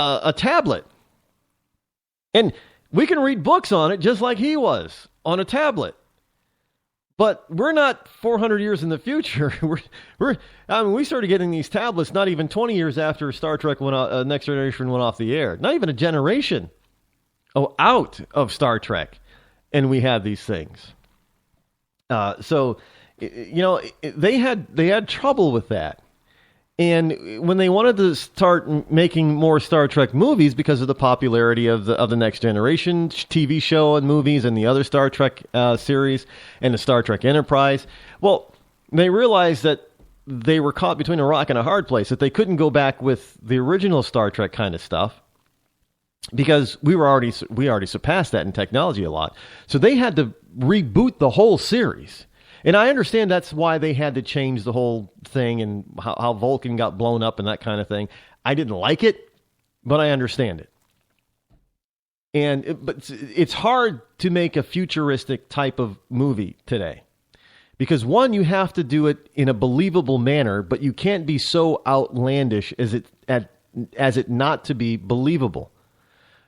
a tablet. And we can read books on it just like he was on a tablet. But we're not 400 years in the future. We started getting these tablets not even 20 years after Star Trek Next Generation went off the air. Not even a generation out of Star Trek, and we had these things. So they had trouble with that. And when they wanted to start making more Star Trek movies because of the popularity of the Next Generation TV show and movies and the other Star Trek series and the Star Trek Enterprise, well, they realized that they were caught between a rock and a hard place, that they couldn't go back with the original Star Trek kind of stuff because we already surpassed that in technology a lot. So they had to reboot the whole series. And I understand that's why they had to change the whole thing and how Vulcan got blown up and that kind of thing. I didn't like it, but I understand it. But it's hard to make a futuristic type of movie today. Because one, you have to do it in a believable manner, but you can't be so outlandish as it not to be believable.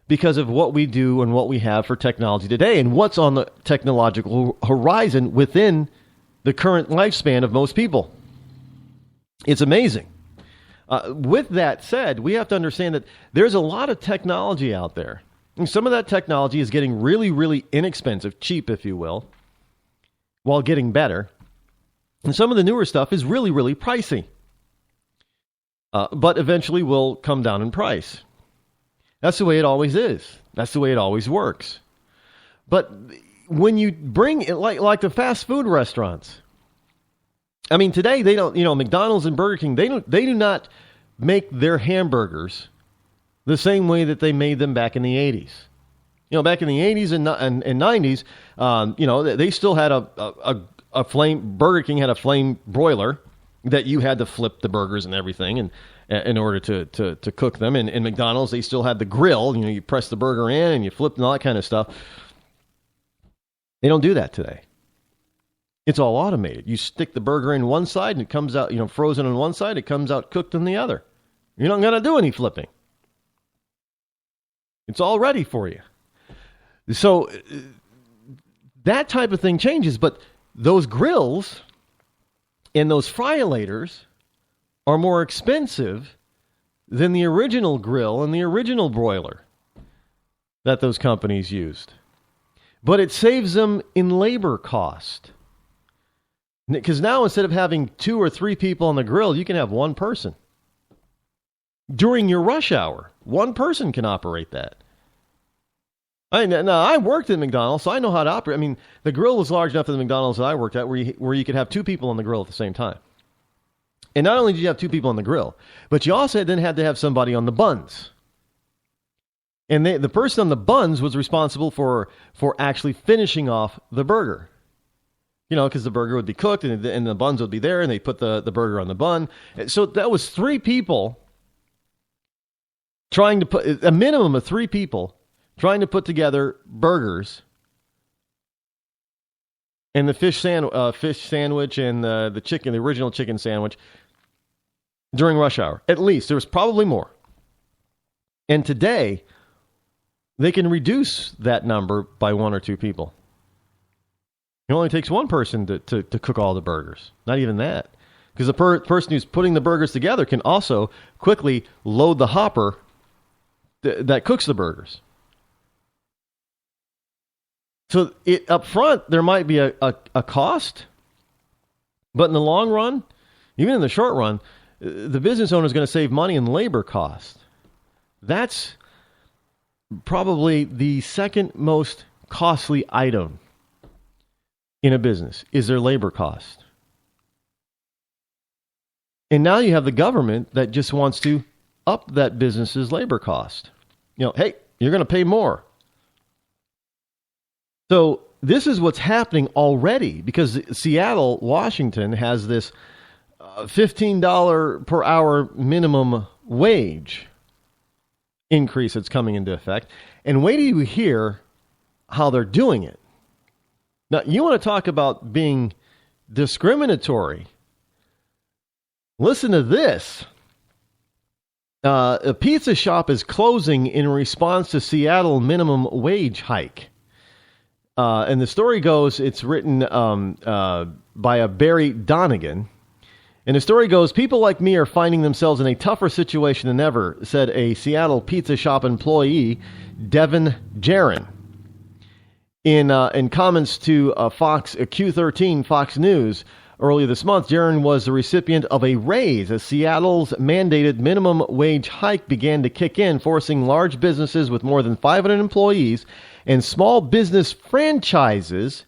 Because of what we do and what we have for technology today and what's on the technological horizon within the current lifespan of most people. It's amazing. With that said, we have to understand that there's a lot of technology out there. And some of that technology is getting really, really inexpensive, cheap, if you will, while getting better. And some of the newer stuff is really, really pricey. But eventually will come down in price. That's the way it always is. That's the way it always works. But when you bring it like the fast food restaurants, I mean, today they don't, McDonald's and Burger King, they do not make their hamburgers the same way that they made them back in the 80s. Back in the 80s and 90s, they still had a flame. Burger King had a flame broiler that you had to flip the burgers and everything, and in order to cook them. And in McDonald's, they still had the grill. You press the burger in and you flip and all that kind of stuff. They don't do that today. It's all automated. You stick the burger in one side and it comes out, frozen on one side. It comes out cooked on the other. You're not going to do any flipping. It's all ready for you. So that type of thing changes, but those grills and those friolators are more expensive than the original grill and the original broiler that those companies used. But it saves them in labor cost. Because now instead of having 2 or 3 people on the grill, you can have one person. During your rush hour, one person can operate that. I worked at McDonald's, so I know how to operate. I mean, the grill was large enough at the McDonald's that I worked at where you could have 2 people on the grill at the same time. And not only did you have 2 people on the grill, but you also then had to have somebody on the buns. And the person on the buns was responsible for actually finishing off the burger. Because the burger would be cooked and the buns would be there, and they put the burger on the bun. So that was 3 people trying to put, a minimum of 3 people trying to put together burgers and the fish sandwich and the original chicken sandwich during rush hour. At least. There was probably more. And today, they can reduce that number by 1 or 2 people. It only takes one person to cook all the burgers. Not even that. Because the person who's putting the burgers together can also quickly load the hopper that cooks the burgers. So up front, there might be a cost. But in the long run, even in the short run, the business owner is going to save money in labor cost. That's probably the second most costly item in a business is their labor cost. And now you have the government that just wants to up that business's labor cost. Hey, you're going to pay more. So this is what's happening already because Seattle, Washington has this $15 per hour minimum wage increase that's coming into effect. And wait till you hear how they're doing it. Now, you want to talk about being discriminatory. Listen to this. A pizza shop is closing in response to Seattle minimum wage hike. And the story goes, it's written by a Barry Donegan. And the story goes, people like me are finding themselves in a tougher situation than ever, said a Seattle pizza shop employee, Devin Jaron. In comments to Fox Q13 Fox News earlier this month, Jaron was the recipient of a raise as Seattle's mandated minimum wage hike began to kick in, forcing large businesses with more than 500 employees and small business franchises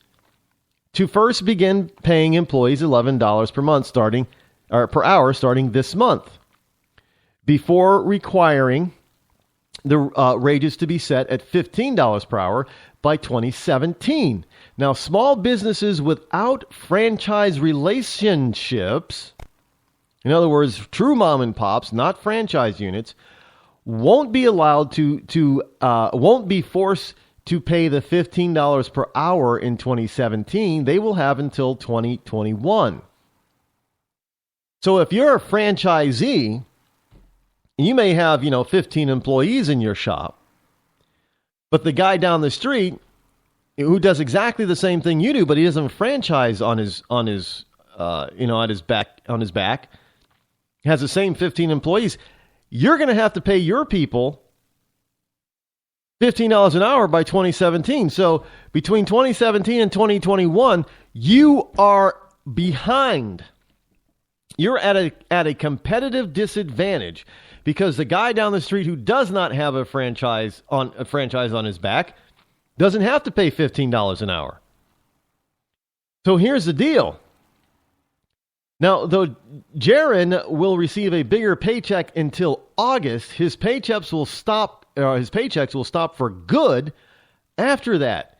to first begin paying employees $11 per hour starting this month, before requiring the wages to be set at $15 per hour by 2017. Now, small businesses without franchise relationships, in other words, true mom and pops, not franchise units, won't be allowed won't be forced to pay the $15 per hour in 2017. They will have until 2021. So if you're a franchisee, you may have, 15 employees in your shop, but the guy down the street who does exactly the same thing you do, but he doesn't franchise on his back, has the same 15 employees, you're going to have to pay your people $15 an hour by 2017. So between 2017 and 2021, you are behind. You're at a competitive disadvantage because the guy down the street who does not have a franchise on his back doesn't have to pay $15 an hour. So here's the deal. Now, though Jaron will receive a bigger paycheck until August, his paychecks will stop for good after that,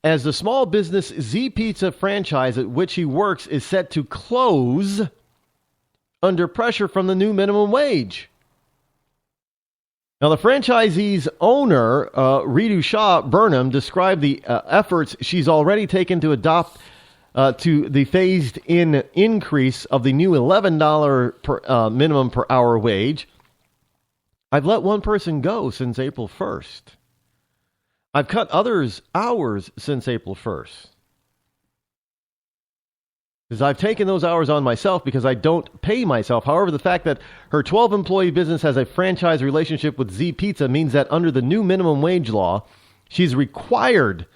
as the small business Z Pizza franchise at which he works is set to close under pressure from the new minimum wage. Now, the franchisee's owner, Ritu Shah Burnham, described the efforts she's already taken to adopt to the phased-in increase of the new $11 per minimum per hour wage. I've let one person go since April 1st. I've cut others' hours since April 1st. Because I've taken those hours on myself because I don't pay myself. However, the fact that her 12-employee business has a franchise relationship with Z Pizza means that under the new minimum wage law, she's required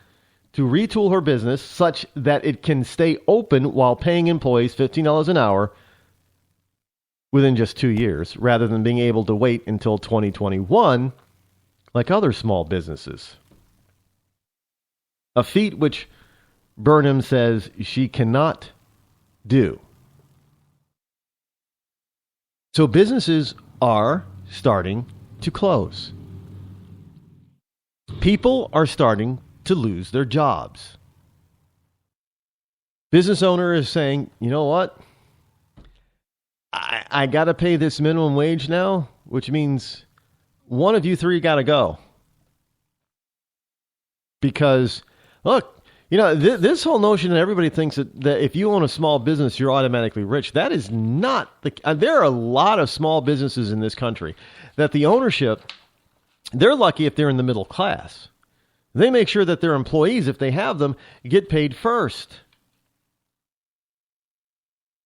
to retool her business such that it can stay open while paying employees $15 an hour within just 2 years, rather than being able to wait until 2021 like other small businesses. A feat which Burnham says she cannot do. So businesses are starting to close. People are starting to lose their jobs. Business owner is saying, you know what? I got to pay this minimum wage now, which means one of you three got to go. Because, look, this whole notion that everybody thinks that if you own a small business, you're automatically rich. That is not there are a lot of small businesses in this country that the ownership, they're lucky if they're in the middle class. They make sure that their employees, if they have them, get paid first.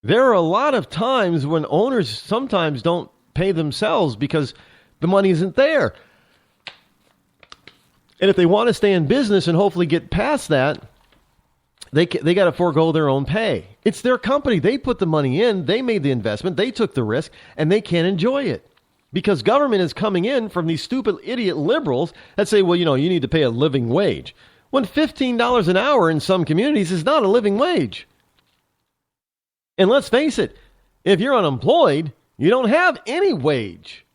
There are a lot of times when owners sometimes don't pay themselves because the money isn't there. And if they want to stay in business and hopefully get past that, they got to forego their own pay. It's their company. They put the money in. They made the investment. They took the risk, and they can't enjoy it because government is coming in from these stupid idiot liberals that say, well, you need to pay a living wage. When $15 an hour in some communities is not a living wage. And let's face it, if you're unemployed, you don't have any wage.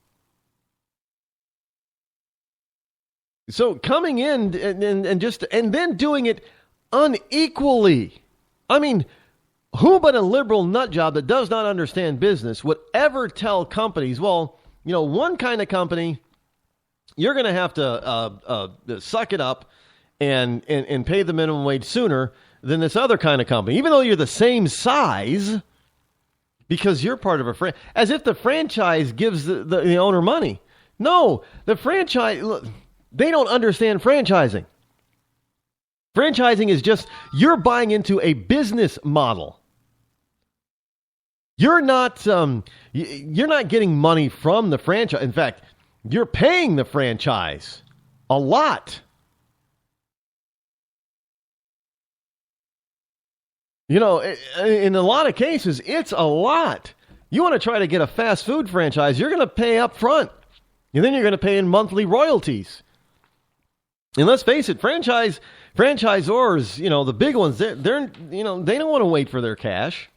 So coming in and then doing it unequally. I mean, who but a liberal nut job that does not understand business would ever tell companies, well, one kind of company, you're going to have to suck it up and pay the minimum wage sooner than this other kind of company. Even though you're the same size, because you're part of a franchise, as if the franchise gives the owner money. No, the franchise, look, they don't understand franchising. Franchising is just, you're buying into a business model. You're not getting money from the franchise. In fact, you're paying the franchise a lot. You know, in a lot of cases, it's a lot. You want to try to get a fast food franchise, you're going to pay up front. And then you're going to pay in monthly royalties. And let's face it, franchisors, you know, the big ones, they're you know, they don't want to wait for their cash.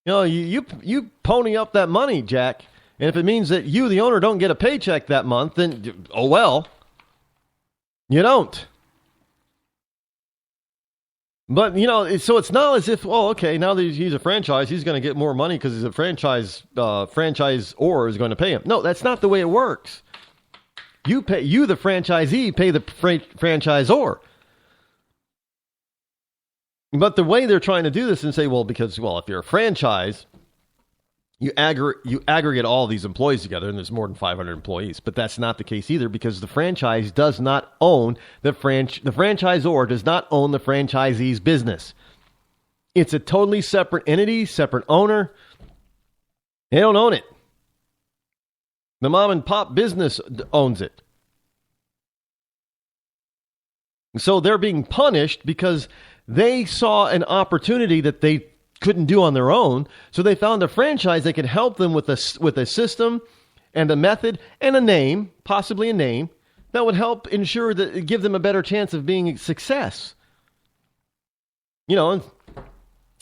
You know, you pony up that money, Jack. And if it means that you, the owner, don't get a paycheck that month, then, oh well. You don't. But, you know, so it's not as if, well, okay, now that he's a franchise, he's going to get more money because he's a franchisor is going to pay him. No, that's not the way it works. You, the franchisee, pay the franchisor. But the way they're trying to do this and say, well, because, well, if you're a franchise, you aggregate all these employees together, and there's more than 500 employees. But that's not the case either, because the franchise does not own the franchisor does not own the franchisee's business. It's a totally separate entity, separate owner. They don't own it. The mom and pop business owns it. So they're being punished because they saw an opportunity that they couldn't do on their own. So they found a franchise that could help them with a system and a method and a name, possibly a name, that would help ensure that give them a better chance of being a success. You know,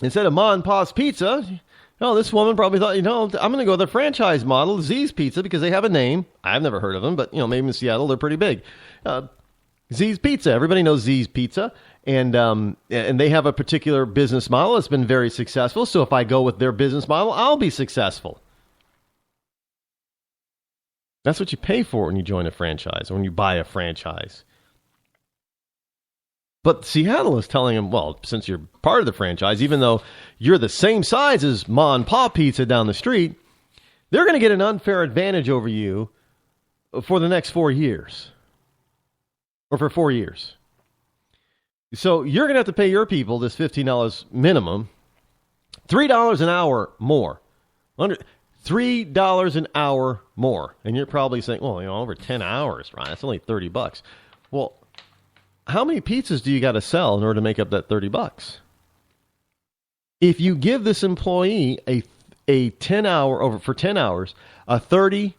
instead of Ma and Pa's Pizza, oh, this woman probably thought, you know, I'm going to go with the franchise model, Z's Pizza, because they have a name. I've never heard of them, but, you know, maybe in Seattle, they're pretty big. Z's Pizza. Everybody knows Z's Pizza. And they have a particular business model that's been very successful. So if I go with their business model, I'll be successful. That's what you pay for when you join a franchise or when you buy a franchise. But Seattle is telling them, well, since you're part of the franchise, even though you're the same size as Ma and Pa Pizza down the street, they're going to get an unfair advantage over you for the next 4 years. Or for 4 years. So you're going to have to pay your people this $15 minimum, $3 an hour more. $3 an hour more. And you're probably saying, well, you know, over 10 hours, right? That's only $30. Well, how many pizzas do you got to sell in order to make up that $30? If you give this employee a 10 hour for 10 hours, a $30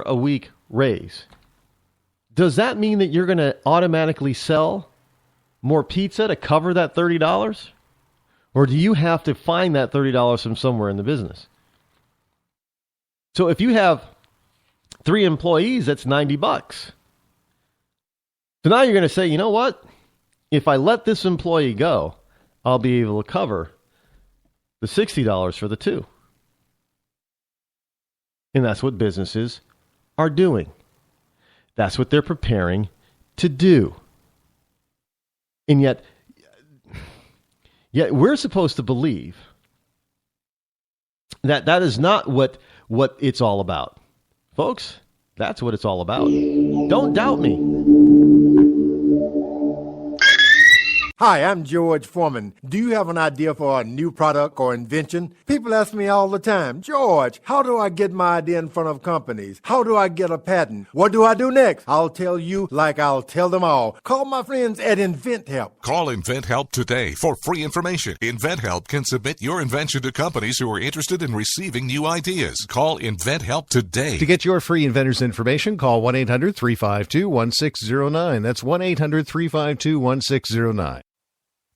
a week raise, does that mean that you're going to automatically sell more pizza to cover that $30? Or do you have to find that $30 from somewhere in the business? So if you have 3 employees, that's $90. So now you're going to say, you know what? If I let this employee go, I'll be able to cover the $60 for the 2. And that's what businesses are doing. That's what they're preparing to do. And yet we're supposed to believe that that is not what it's all about. Folks, that's what it's all about. Don't doubt me. Hi, I'm George Foreman. Do you have an idea for a new product or invention? People ask me all the time, George, how do I get my idea in front of companies? How do I get a patent? What do I do next? I'll tell you like I'll tell them all. Call my friends at InventHelp. Call InventHelp today for free information. InventHelp can submit your invention to companies who are interested in receiving new ideas. Call InventHelp today. To get your free inventor's information, call 1-800-352-1609. That's 1-800-352-1609.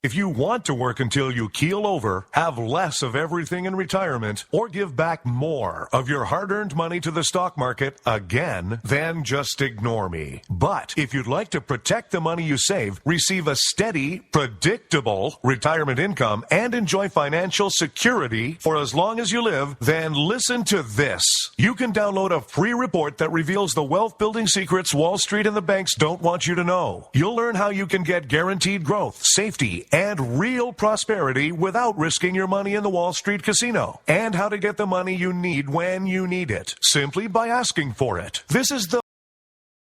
If you want to work until you keel over, have less of everything in retirement, or give back more of your hard-earned money to the stock market again, then just ignore me. But if you'd like to protect the money you save, receive a steady, predictable retirement income, and enjoy financial security for as long as you live, then listen to this. You can download a free report that reveals the wealth-building secrets Wall Street and the banks don't want you to know. You'll learn how you can get guaranteed growth, safety, and real prosperity without risking your money in the Wall Street casino, and how to get the money you need when you need it, simply by asking for it. This is the